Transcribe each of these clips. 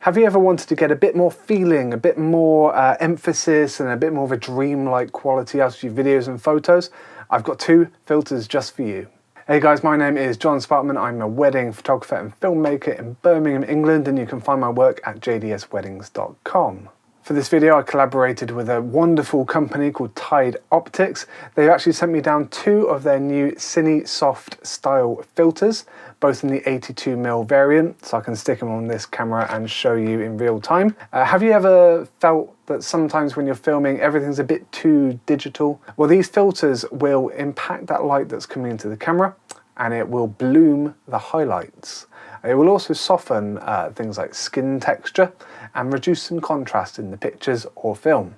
Have you ever wanted to get a bit more feeling, a bit more emphasis and a bit more of a dreamlike quality out of your videos and photos? I've got two filters just for you. Hey guys, my name is John Sparkman. I'm a wedding photographer and filmmaker in Birmingham, England, and you can find my work at jdsweddings.com. For this video, I collaborated with a wonderful company called Tide Optics. They actually sent me down two of their new CineSoft style filters, both in the 82mm variant, so I can stick them on this camera and show you in real time. Have you ever felt that sometimes when you're filming, everything's a bit too digital? Well, these filters will impact that light that's coming into the camera, and it will bloom the highlights. It will also soften things like skin texture and reduce some contrast in the pictures or film.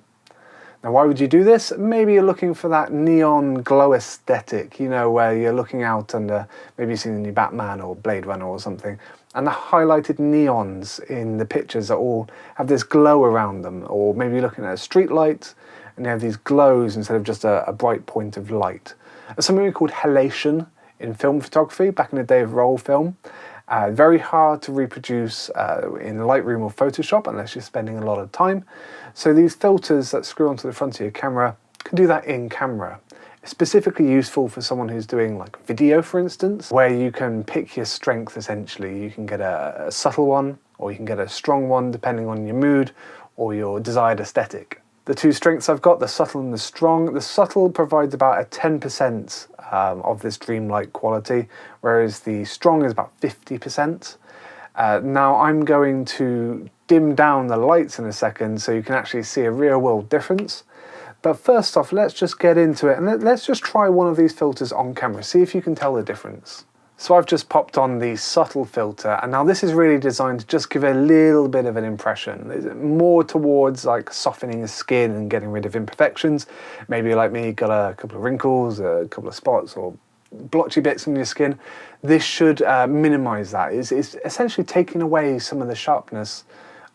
Now, why would you do this? Maybe you're looking for that neon glow aesthetic, you know, where you're looking out and maybe you've seen the new Batman or Blade Runner or something, and the highlighted neons in the pictures that all have this glow around them. Or maybe you're looking at a street light and you have these glows instead of just a bright point of light. There's something we called halation in film photography back in the day of roll film. Very hard to reproduce in Lightroom or Photoshop unless you're spending a lot of time. So these filters that screw onto the front of your camera can do that in camera. It's specifically useful for someone who's doing like video, for instance, where you can pick your strength essentially. You can get a subtle one or you can get a strong one depending on your mood or your desired aesthetic. The two strengths I've got, the subtle and the strong. The subtle provides about a 10% of this dreamlike quality, whereas the strong is about 50%. Now I'm going to dim down the lights in a second so you can actually see a real world difference. But first off, let's just get into it and let's just try one of these filters on camera, see if you can tell the difference. So I've just popped on the subtle filter, and now this is really designed to just give a little bit of an impression. It's more towards like softening the skin and getting rid of imperfections. Maybe like me, got a couple of wrinkles, a couple of spots or blotchy bits on your skin. This should minimize that. It's essentially taking away some of the sharpness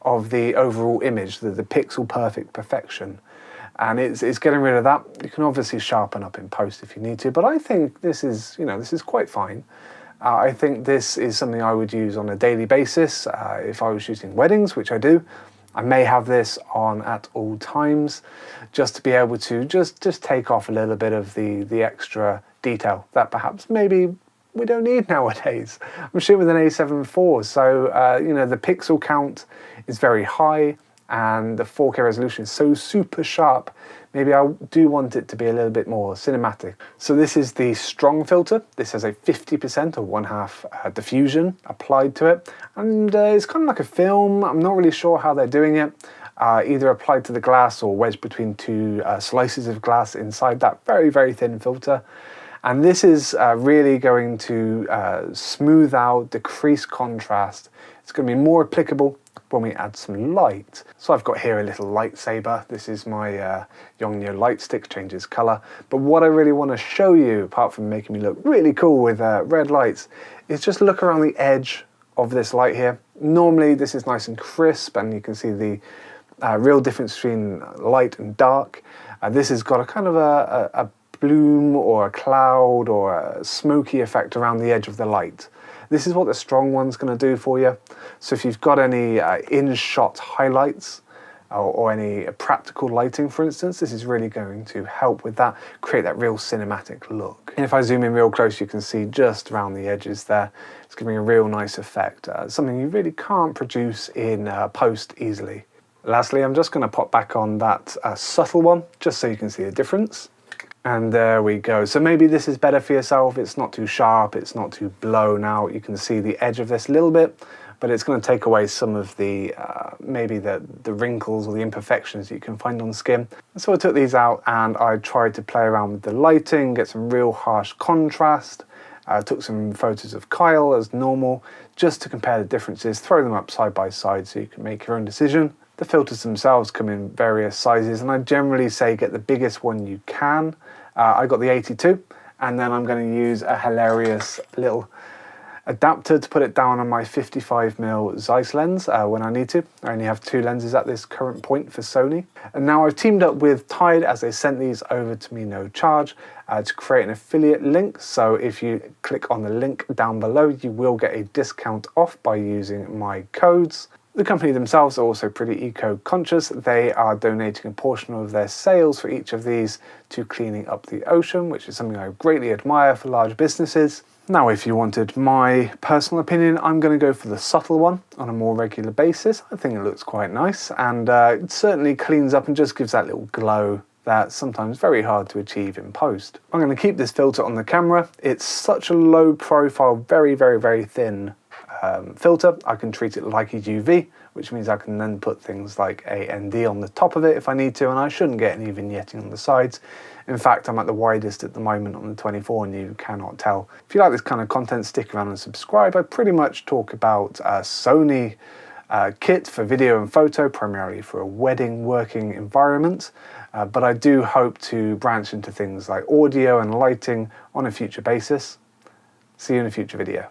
of the overall image, the pixel perfect perfection. And it's getting rid of that. You can obviously sharpen up in post if you need to, but I think this is, this is quite fine. I think this is something I would use on a daily basis. If I was shooting weddings, which I do, I may have this on at all times, just to be able to just take off a little bit of the extra detail that perhaps maybe we don't need nowadays. I'm shooting with an A7 IV, so the pixel count is very high and the 4K resolution is so super sharp. Maybe I do want it to be a little bit more cinematic. So this is the strong filter. This has a 50% or 1/2 diffusion applied to it. And it's kind of like a film. I'm not really sure how they're doing it. Either applied to the glass or wedged between two slices of glass inside that very, very thin filter. And this is really going to smooth out, decrease contrast. It's going to be more applicable when we add some light. So I've got here a little lightsaber. This is my Yongnuo light stick, changes color. But what I really want to show you, apart from making me look really cool with red lights, is just look around the edge of this light here. Normally this is nice and crisp and you can see the real difference between light and dark. This has got a kind of a bloom or a cloud or a smoky effect around the edge of the light. This is what the strong one's going to do for you. So if you've got any in-shot highlights or any practical lighting, for instance, this is really going to help with that, create that real cinematic look. And if I zoom in real close, you can see just around the edges there, it's giving a real nice effect, something you really can't produce in post easily. Lastly, I'm just going to pop back on that subtle one, just so you can see the difference. And there we go. So maybe this is better for yourself. It's not too sharp, it's not too blown out. You can see the edge of this a little bit, but it's going to take away some of the, maybe the wrinkles or the imperfections you can find on skin. So I took these out and I tried to play around with the lighting, get some real harsh contrast. Took some photos of Kyle as normal, just to compare the differences, throw them up side by side so you can make your own decision. The filters themselves come in various sizes, and I generally say get the biggest one you can. I got the 82, and then I'm going to use a hilarious little adapter to put it down on my 55mm Zeiss lens when I need to. I only have two lenses at this current point for Sony. And now I've teamed up with Tide, as they sent these over to me no charge, to create an affiliate link. So if you click on the link down below, you will get a discount off by using my codes. The company themselves are also pretty eco-conscious. They are donating a portion of their sales for each of these to cleaning up the ocean, which is something I greatly admire for large businesses. Now, if you wanted my personal opinion, I'm going to go for the subtle one on a more regular basis. I think it looks quite nice, and it certainly cleans up and just gives that little glow that's sometimes very hard to achieve in post. I'm going to keep this filter on the camera. It's such a low profile, very thin filter. I can treat it like a UV, which means I can then put things like a ND on the top of it if I need to, and I shouldn't get any vignetting on the sides. In fact, I'm at the widest at the moment on the 24 and you cannot tell. If you like this kind of content, stick around and subscribe. I pretty much talk about Sony kit for video and photo, primarily for a wedding working environment, but I do hope to branch into things like audio and lighting on a future basis. See you in a future video.